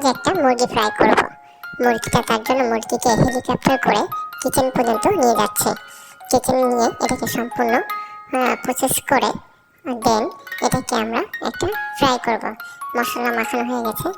যে একটা মুরগি ফ্রাই করব। মুরগিটা তার জন্য মুরগিকে হেলিকপ্টার করে কিচেন পর্যন্ত নিয়ে যাচ্ছে। কিচেন নিয়ে এটাকে সম্পূর্ণ প্রসেস করে দেন এটাকে আমরা একটা ফ্রাই করব। মশলা মাখানো হয়ে গেছে।